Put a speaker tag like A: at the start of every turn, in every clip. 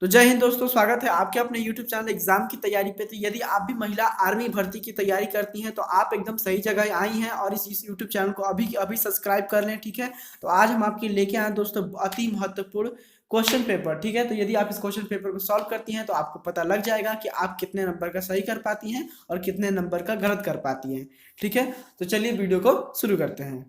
A: तो जय हिंद दोस्तों, स्वागत है आपके अपने YouTube चैनल एग्जाम की तैयारी पे। तो यदि आप भी महिला आर्मी भर्ती की तैयारी करती हैं तो आप एकदम सही जगह आई हैं और इस YouTube चैनल को अभी अभी सब्सक्राइब कर लें। ठीक है, तो आज हम आपके लेके आए हैं दोस्तों अति महत्वपूर्ण क्वेश्चन पेपर। ठीक है, तो यदि आप इस क्वेश्चन पेपर को सॉल्व करती हैं तो आपको पता लग जाएगा कि आप कितने नंबर का सही कर पाती हैं और कितने नंबर का गलत कर पाती हैं। ठीक है, तो चलिए वीडियो को शुरू करते हैं।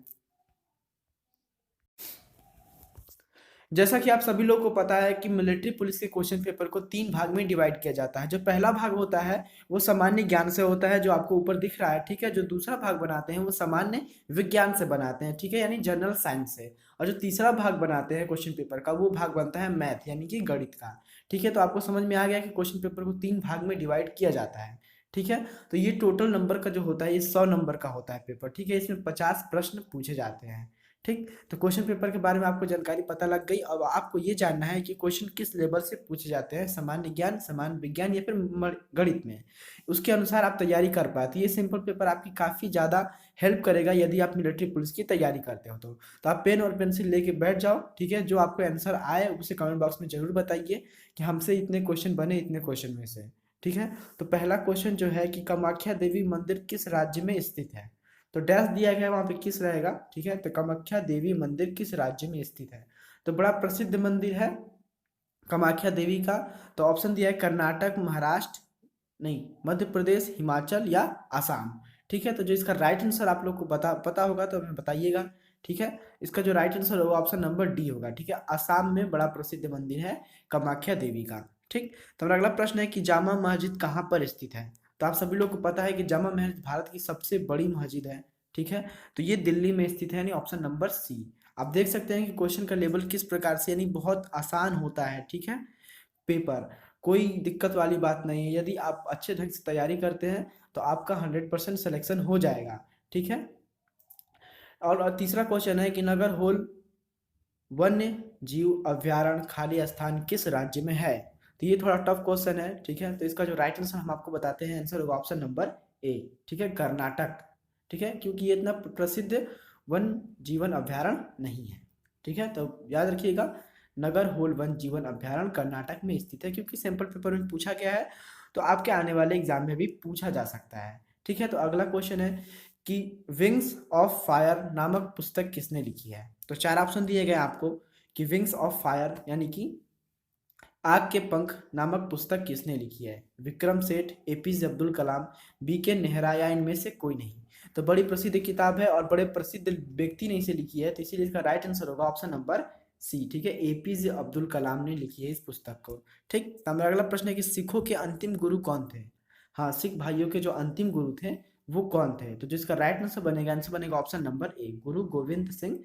A: जैसा कि आप सभी लोग को पता है कि मिलिट्री पुलिस के क्वेश्चन पेपर को 3 भाग में डिवाइड किया जाता है। जो पहला भाग होता है वो सामान्य ज्ञान से होता है, जो आपको ऊपर दिख रहा है। ठीक है, जो दूसरा भाग बनाते हैं वो सामान्य विज्ञान से बनाते हैं। ठीक है, यानी जनरल साइंस से। और जो तीसरा भाग बनाते हैं क्वेश्चन पेपर का, वो भाग बनता है मैथ यानी कि गणित का। ठीक है, तो आपको समझ में आ गया कि क्वेश्चन पेपर को 3 भाग में डिवाइड किया जाता है। ठीक है, तो ये टोटल नंबर का जो होता है ये 100 नंबर का होता है पेपर। ठीक है, इसमें 50 प्रश्न पूछे जाते हैं। ठीक, तो क्वेश्चन पेपर के बारे में आपको जानकारी पता लग गई। अब आपको ये जानना है कि क्वेश्चन किस लेवल से पूछे जाते हैं, सामान्य ज्ञान, सामान्य विज्ञान या फिर गणित में। उसके अनुसार आप तैयारी कर पाती है। ये सिंपल पेपर आपकी काफ़ी ज़्यादा हेल्प करेगा यदि आप मिलिट्री पुलिस की तैयारी करते हो तो आप पेन और पेंसिल लेके बैठ जाओ। ठीक है, जो आपको आंसर आए उसे कमेंट बॉक्स में जरूर बताइए कि हमसे इतने क्वेश्चन बने इतने क्वेश्चन में से। ठीक है, तो पहला क्वेश्चन जो है कि कामाख्या देवी मंदिर किस राज्य में स्थित है। तो डैश दिया गया है, वहां पे किस रहेगा। ठीक है, तो कामाख्या देवी मंदिर किस राज्य में स्थित है। तो बड़ा प्रसिद्ध मंदिर है कामाख्या देवी का। तो ऑप्शन दिया है कर्नाटक, महाराष्ट्र, नहीं, मध्य प्रदेश, हिमाचल या आसाम। ठीक है, तो जो इसका राइट आंसर आप लोग को पता होगा तो हमें बताइएगा। ठीक है, इसका जो राइट आंसर होगा ऑप्शन नंबर डी होगा। ठीक है, आसाम में बड़ा प्रसिद्ध मंदिर है कामाख्या देवी का। ठीक, तो हमारा अगला प्रश्न है कि जामा मस्जिद कहाँ पर स्थित है। तो आप सभी लोग को पता है कि जामा मस्जिद भारत की सबसे बड़ी मस्जिद है। ठीक है, तो ये दिल्ली में स्थित है, यानी ऑप्शन नंबर सी। आप देख सकते हैं कि क्वेश्चन का लेवल किस प्रकार से, यानी बहुत आसान होता है। ठीक है, पेपर कोई दिक्कत वाली बात नहीं है। यदि आप अच्छे ढंग से तैयारी करते हैं तो आपका 100% सिलेक्शन हो जाएगा। ठीक है, और तीसरा क्वेश्चन है कि नगर होल वन्य जीव अभ्यारण्य खाली स्थान किस राज्य में है। तो ये थोड़ा टफ क्वेश्चन है। ठीक है, तो इसका जो राइट आंसर हम आपको बताते हैं, आंसर होगा ऑप्शन नंबर ए। ठीक है, कर्नाटक। ठीक है, क्योंकि ये इतना प्रसिद्ध वन जीवन अभ्यारण्य नहीं है। ठीक है, तो याद रखिएगा नगर होल वन जीवन अभ्यारण्य कर्नाटक में स्थित है, क्योंकि सैंपल पेपर में पूछा गया है तो आपके आने वाले एग्जाम में भी पूछा जा सकता है। ठीक है, तो अगला क्वेश्चन है कि विंग्स ऑफ फायर नामक पुस्तक किसने लिखी है। तो 4 ऑप्शन दिए गए आपको कि विंग्स ऑफ फायर यानी कि आग के पंख नामक पुस्तक किसने लिखी है। विक्रम सेठ, एपीजे अब्दुल कलाम, बीके नेहरा या इनमें से कोई नहीं। तो बड़ी प्रसिद्ध किताब है और बड़े प्रसिद्ध व्यक्ति ने इसे लिखी है, तो इसीलिए इसका राइट आंसर होगा ऑप्शन नंबर सी। ठीक है, एपीजे अब्दुल कलाम ने लिखी है इस पुस्तक को। ठीक, तो हमारा अगला प्रश्न है कि सिखों के अंतिम गुरु कौन थे। हाँ, सिख भाइयों के जो अंतिम गुरु थे वो कौन थे। तो जिसका राइट आंसर बनेगा ऑप्शन नंबर ए, गुरु गोविंद सिंह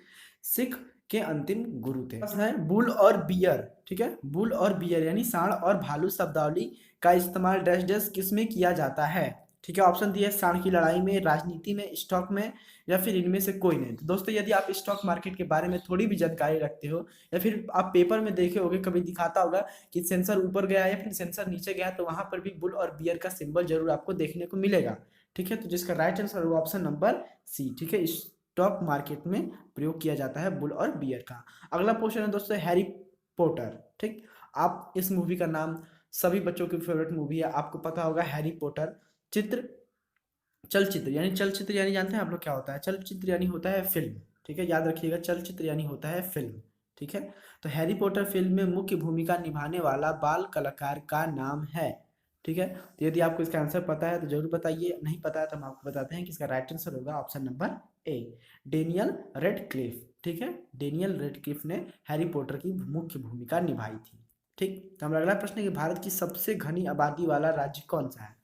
A: सिख के अंतिम गुरु थे। है बुल और बियर। ठीक है, बुल और बियर यानी सांड और भालू शब्दावली का इस्तेमाल डैश डैश किस में किया जाता है। ठीक है, ऑप्शन दिया है सांड की लड़ाई में, राजनीति में, स्टॉक में या फिर इनमें से कोई नहीं। तो दोस्तों यदि आप स्टॉक मार्केट के बारे में थोड़ी भी जानकारी रखते हो या फिर आप पेपर में देखे होगे, कभी दिखाता होगा कि सेंसर ऊपर गया या फिर सेंसर नीचे गया, तो वहां पर भी बुल और बियर का सिंबल जरूर आपको देखने को मिलेगा। ठीक है, तो जिसका राइट आंसर होगा ऑप्शन नंबर सी। ठीक है, स्टॉक मार्केट में प्रयोग किया जाता है बुल और बियर का। अगला क्वेश्चन है दोस्तों हैरी पॉटर। ठीक, आप इस मूवी का नाम, सभी बच्चों की फेवरेट मूवी है, आपको पता होगा हैरी पॉटर। चित्र चलचित्र यानी जानते हैं आप लोग क्या होता है। चलचित्र यानी होता है फिल्म। ठीक है, याद रखिएगा चलचित्र यानी होता है फिल्म। ठीक है, तो हैरी पॉटर फिल्म में मुख्य भूमिका निभाने वाला बाल कलाकार का नाम है। ठीक है, तो यदि आपको इसका आंसर पता है तो जरूर बताइए, नहीं पता है तो हम आपको बताते हैं कि इसका राइट आंसर होगा option number A, Daniel Radcliffe. ठीक है, डेनियल रेडक्लिफ ने हैरी पॉटर की मुख्य भूमिका निभाई थी। ठीक, तो हमारा अगला प्रश्न है कि भारत की सबसे घनी आबादी वाला राज्य कौन सा है।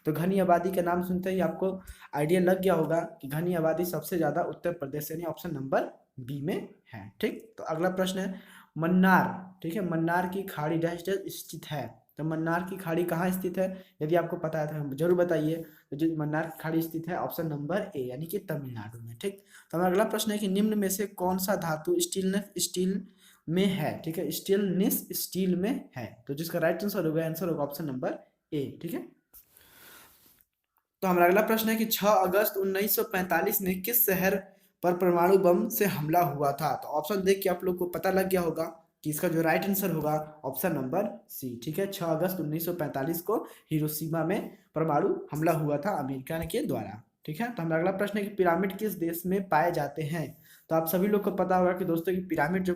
A: तो घनी आबादी का नाम सुनते ही आपको आइडिया लग गया होगा कि घनी आबादी सबसे ज्यादा उत्तर प्रदेश यानी ऑप्शन नंबर बी में है। ठीक, तो अगला प्रश्न है मन्नार। ठीक है, मन्नार की खाड़ी डैश डैश स्थित है। तो मन्नार की खाड़ी कहाँ स्थित है, यदि आपको पता है तो जरूर बताइए। तो जो मन्नार की खाड़ी स्थित है ऑप्शन नंबर ए यानी कि तमिलनाडु में। ठीक, तो हमारा अगला प्रश्न है कि निम्न में से कौन सा धातु स्टील में है। ठीक है, स्टेनलेस स्टील में है। तो जिसका राइट आंसर होगा ऑप्शन नंबर ए। ठीक है, तो हमारा अगला प्रश्न है कि 6 अगस्त 1945 में किस शहर पर परमाणु बम से हमला हुआ था। तो ऑप्शन देख के आप लोग को पता लग गया होगा कि इसका जो राइट आंसर होगा ऑप्शन नंबर सी। ठीक है, 6 अगस्त 1945 को हिरोशिमा में परमाणु हमला हुआ था अमेरिका के द्वारा। ठीक है, तो हमारा अगला प्रश्न है कि पिरामिड किस देश में पाए जाते हैं। तो आप सभी लोग को पता होगा कि दोस्तों की पिरामिड जो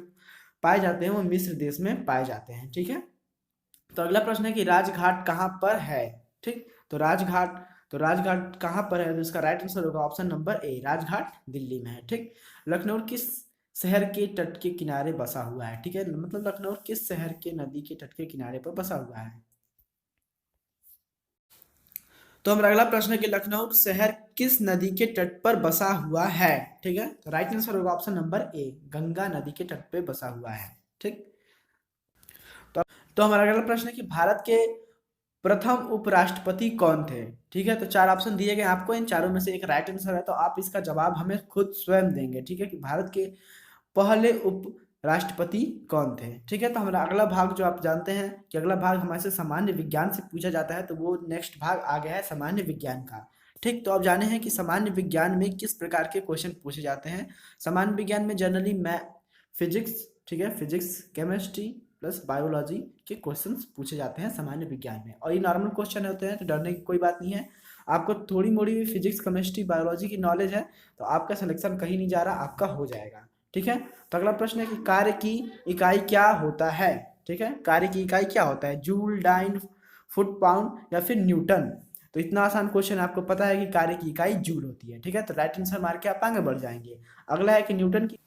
A: पाए जाते हैं वो मिस्र देश में पाए जाते हैं। ठीक है, तो अगला प्रश्न है कि राजघाट कहाँ पर है। ठीक, तो राजघाट कहाँ पर है, तो इसका राइट आंसर होगा ऑप्शन नंबर ए, राजघाट दिल्ली में है। ठीक, लखनऊ किस शहर के तट के किनारे बसा हुआ है। ठीक है, मतलब लखनऊ किस शहर के नदी के तट के किनारे पर बसा हुआ है। तो हमारा अगला प्रश्न है कि लखनऊ शहर किस नदी के तट पर बसा हुआ है। ठीक है, तो राइट आंसर होगा ऑप्शन नंबर ए, गंगा नदी के तट पे बसा हुआ है। ठीक, तो हमारा अगला प्रश्न है कि भारत के प्रथम उपराष्ट्रपति कौन थे। ठीक है, तो 4 ऑप्शन दिए गए आपको, इन चारों में से एक राइट आंसर है, तो आप इसका जवाब हमें खुद स्वयं देंगे। ठीक है, कि भारत के पहले उपराष्ट्रपति कौन थे। ठीक है, तो हमारा अगला भाग जो आप जानते हैं कि अगला भाग हमारे से सामान्य विज्ञान से पूछा जाता है, तो वो नेक्स्ट भाग आ गया है सामान्य विज्ञान का। ठीक, तो आप जाने हैं कि सामान्य विज्ञान में किस प्रकार के क्वेश्चन पूछे जाते हैं। सामान्य विज्ञान में जनरली फिजिक्स, ठीक है, फिजिक्स केमिस्ट्री प्लस बायोलॉजी के क्वेश्चंस पूछे जाते हैं सामान्य विज्ञान में, और ये नॉर्मल क्वेश्चन होते हैं, तो डरने की कोई बात नहीं है। आपको थोड़ी मोड़ी भी फिजिक्स केमिस्ट्री बायोलॉजी की नॉलेज है तो आपका सिलेक्शन कहीं नहीं जा रहा, आपका हो जाएगा। ठीक है, तो अगला प्रश्न है कि कार्य की इकाई क्या होता है। ठीक है, कार्य की इकाई क्या होता है, जूल, डाइन, फुट, पाउंड या फिर न्यूटन। तो इतना आसान क्वेश्चन आपको पता है कि कार्य की इकाई जूल होती है। ठीक है, तो राइट आंसर मार के आप आगे बढ़ जाएंगे। अगला है कि न्यूटन की,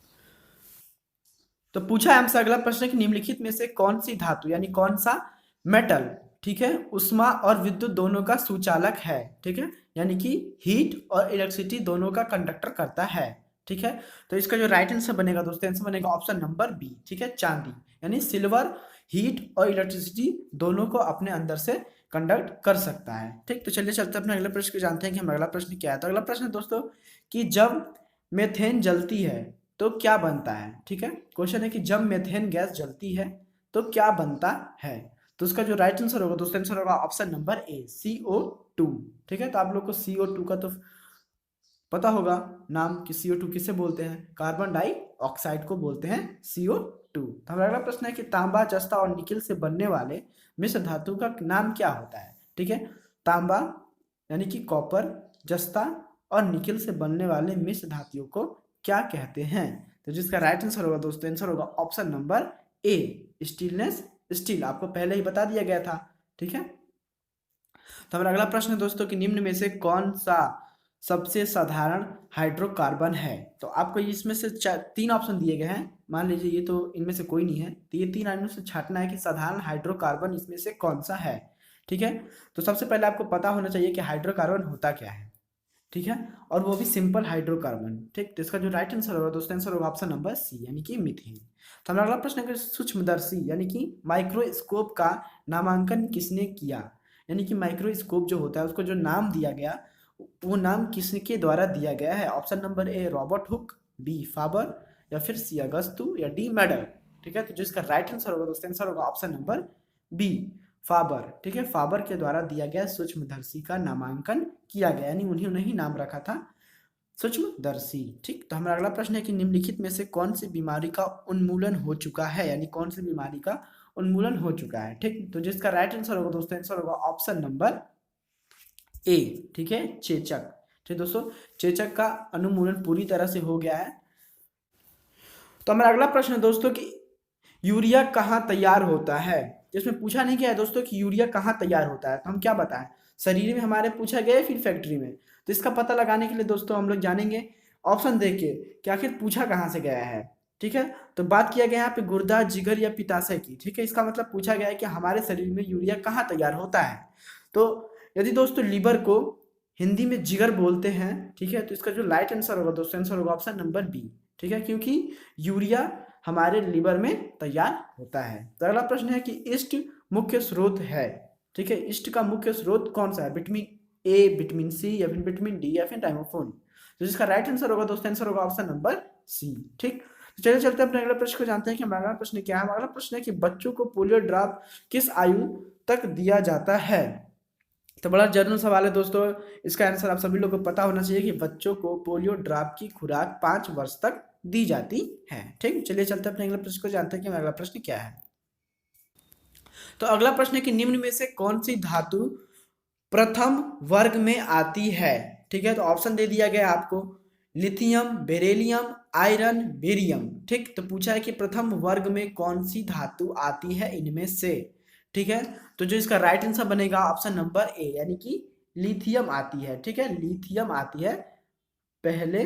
A: तो पूछा है हमसे अगला प्रश्न कि निम्नलिखित में से कौन सी धातु यानी कौन सा मेटल, ठीक है, उष्मा और विद्युत दोनों का सुचालक है। ठीक है, यानी कि हीट और इलेक्ट्रिसिटी दोनों का कंडक्टर करता है। ठीक है, तो इसका जो राइट आंसर बनेगा दोस्तों, आंसर बनेगा ऑप्शन नंबर बी। ठीक है, चांदी, यानी सिल्वर हीट और इलेक्ट्रिसिटी दोनों को अपने अंदर से कंडक्ट कर सकता है। ठीक, तो चलिए चलते अपने अगले प्रश्न को जानते हैं कि हम अगला प्रश्न क्या है। तो अगला प्रश्न दोस्तों कि जब मेथेन जलती है तो क्या बनता है। ठीक है, क्वेश्चन है कि जब मेथेन गैस जलती है तो क्या बनता है। तो उसका जो राइट आंसर होगा दोस्तों, आंसर होगा ऑप्शन नंबर ए, CO2। ठीक है, तो आप लोग को CO2 का तो पता होगा नाम कि CO2 किसे बोलते हैं, कार्बन डाइऑक्साइड को बोलते हैं CO2। तो हमारा अगला प्रश्न है कि तांबा, जस्ता और निकिल से बनने वाले मिश्र धातु का नाम क्या होता है। ठीक है, तांबा यानी कि कॉपर, जस्ता और निकिल से बनने वाले मिश्र धातुओं को क्या कहते हैं। तो जिसका राइट आंसर होगा दोस्तों, आंसर होगा ऑप्शन नंबर ए, स्टीलनेस स्टील, आपको पहले ही बता दिया गया था। ठीक है, तो हमारा अगला प्रश्न है दोस्तों कि निम्न में से कौन सा सबसे साधारण हाइड्रोकार्बन है। तो आपको इसमें से 3 ऑप्शन दिए गए हैं, मान लीजिए ये तो इनमें से कोई नहीं है, तो ये 3 आइटम से छांटना है कि साधारण हाइड्रोकार्बन इसमें से कौन सा है। ठीक है, तो सबसे पहले आपको पता होना चाहिए कि हाइड्रोकार्बन होता क्या है। ठीक है, और वो भी सिंपल हाइड्रोकार्बन। ठीक, तो इसका जो राइट आंसर होगा दोस्तों, आंसर होगा ऑप्शन नंबर सी, यानी कि मीथेन। तो हमारा अगला प्रश्न है सूक्ष्मदर्शी यानी कि माइक्रोस्कोप का नामांकन किसने किया। यानी कि माइक्रोस्कोप जो होता है उसको जो नाम दिया गया वो नाम किसके द्वारा दिया गया है। Option number A, Robert Hooke, B, Faber या फिर सी, अगस्तु या डी, मेडल। ठीक है, तो जो इसका राइट आंसर होगा दोस्तों, आंसर होगा ऑप्शन नंबर बी, फाबर। ठीक है, फाबर के द्वारा दिया गया सूक्ष्मदर्शी का नामांकन किया गया, यानी उन्होंने ही नाम रखा था सूक्ष्मदर्शी। ठीक, तो हमारा अगला प्रश्न है कि निम्नलिखित में से कौन सी बीमारी का उन्मूलन हो चुका है, यानी कौन सी बीमारी का उन्मूलन हो चुका है। ठीक, तो जिसका राइट आंसर होगा दोस्तों, आंसर होगा ऑप्शन नंबर ए। ठीक है, चेचक। ठीक दोस्तों, चेचक का उन्मूलन पूरी तरह से हो गया है। तो हमारा अगला प्रश्न है दोस्तों कि यूरिया कहाँ तैयार होता है। जिसमें पूछा नहीं गया है दोस्तों कि यूरिया कहाँ तैयार होता है, तो हम क्या बताएं, शरीर में हमारे पूछा गया है फिर फैक्ट्री में। तो इसका पता लगाने के लिए दोस्तों हम लोग जानेंगे ऑप्शन देख के कि आखिर पूछा कहाँ से गया है। ठीक है, तो बात किया गया यहाँ पे गुर्दा, जिगर या पित्ताशय की। ठीक है, इसका मतलब पूछा गया है कि हमारे शरीर में यूरिया कहाँ तैयार होता है। तो यदि दोस्तों लीवर को हिंदी में जिगर बोलते हैं, ठीक है, तो इसका जो राइट आंसर होगा दोस्तों, आंसर होगा ऑप्शन नंबर बी। ठीक है, क्योंकि यूरिया हमारे लीवर में तैयार होता है। तो अगला प्रश्न है कि ईस्ट मुख्य स्रोत है। ठीक है, ईस्ट का मुख्य स्रोत कौन सा है, विटामिन ए, विटामिन सी या फिर विटामिन डी या फिर टाइमोफोन। तो जिसका राइट आंसर होगा दोस्तों, आंसर होगा ऑप्शन नंबर सी। ठीक, तो चलिए चलते हैं अपने अगले प्रश्न को जानते हैं कि हमारा अगला प्रश्न क्या है। अगला प्रश्न है कि बच्चों को पोलियो ड्रॉप किस आयु तक दिया जाता है। तो बड़ा जनरल सवाल है दोस्तों, इसका आंसर आप सभी लोगों को पता होना चाहिए कि बच्चों को पोलियो ड्रॉप की खुराक 5 वर्ष तक दी जाती है। ठीक, चलिए चलते हैं अपने अगले प्रश्न को, जानते हैं कि अगला प्रश्न क्या है। तो अगला प्रश्न है कि निम्न में से कौन सी धातु प्रथम वर्ग में आती है। ठीक है, तो ऑप्शन दे दिया गया आपको, लिथियम, बेरिलियम, आयरन, बेरियम। ठीक, तो पूछा है कि प्रथम वर्ग में कौन सी धातु आती है इनमें से। ठीक है, तो जो इसका राइट आंसर बनेगा ऑप्शन नंबर ए, यानी कि लिथियम आती है। ठीक है, लिथियम आती है पहले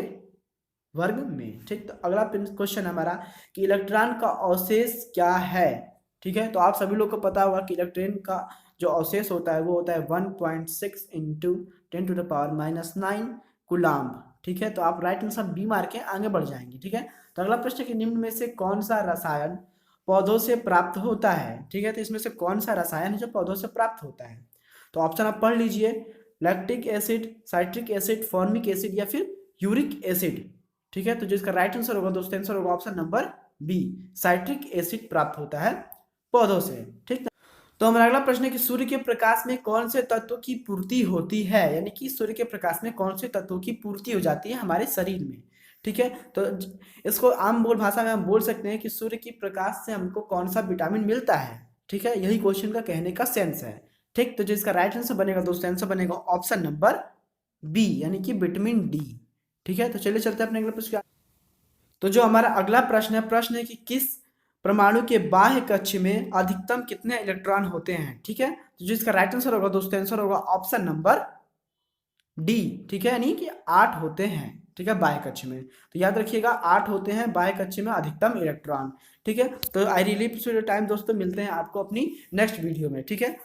A: वर्ग में। ठीक, तो अगला क्वेश्चन हमारा कि इलेक्ट्रॉन का अवशेष क्या है। ठीक है, तो आप सभी लोग को पता होगा कि इलेक्ट्रॉन का जो अवशेष होता है वो होता है 1.6 इंटू 10⁻⁹ कूलाम्ब। ठीक है, तो आप राइट आंसर बी मार के आगे बढ़ जाएंगे। ठीक है, तो अगला प्रश्न कि निम्न में से कौन सा रसायन पौधों से प्राप्त होता है। ठीक है, तो इसमें से कौन सा रसायन है जो पौधों से प्राप्त होता है। तो ऑप्शन आप पढ़ लीजिए, lactic acid, citric acid, formic acid या फिर यूरिक एसिड। ठीक है, तो जो इसका राइट आंसर होगा दोस्तों, आंसर होगा option number B, citric acid प्राप्त होता है पौधों से। ठीक, तो हमारा अगला प्रश्न है कि सूर्य के प्रकाश में कौन से तत्वों की पूर्ति होती है, यानी कि सूर्य के प्रकाश में कौन से तत्वों की पूर्ति हो जाती है हमारे शरीर में। ठीक है, तो इसको आम बोल भाषा में हम बोल सकते हैं कि सूर्य की प्रकाश से हमको कौन सा विटामिन मिलता है। ठीक है, यही क्वेश्चन का कहने का सेंस है। ठीक, तो जो इसका राइट आंसर बनेगा दोस्तों, आंसर बनेगा ऑप्शन नंबर बी, यानी कि विटामिन डी। ठीक है, तो चलिए चलते हैं अपने अगले प्रश्न। तो जो हमारा अगला प्रश्न है कि किस परमाणु के बाह्य कक्ष में अधिकतम कितने इलेक्ट्रॉन होते हैं। ठीक है, तो जो इसका राइट आंसर होगा दोस्तों, आंसर होगा ऑप्शन नंबर डी। ठीक है, यानी कि 8 होते हैं। ठीक है, बाह्य कक्ष में, तो याद रखिएगा 8 होते हैं बाह्य कक्ष में अधिकतम इलेक्ट्रॉन। ठीक है, तो I really appreciate your time दोस्तों, मिलते हैं आपको अपनी नेक्स्ट वीडियो में। ठीक है।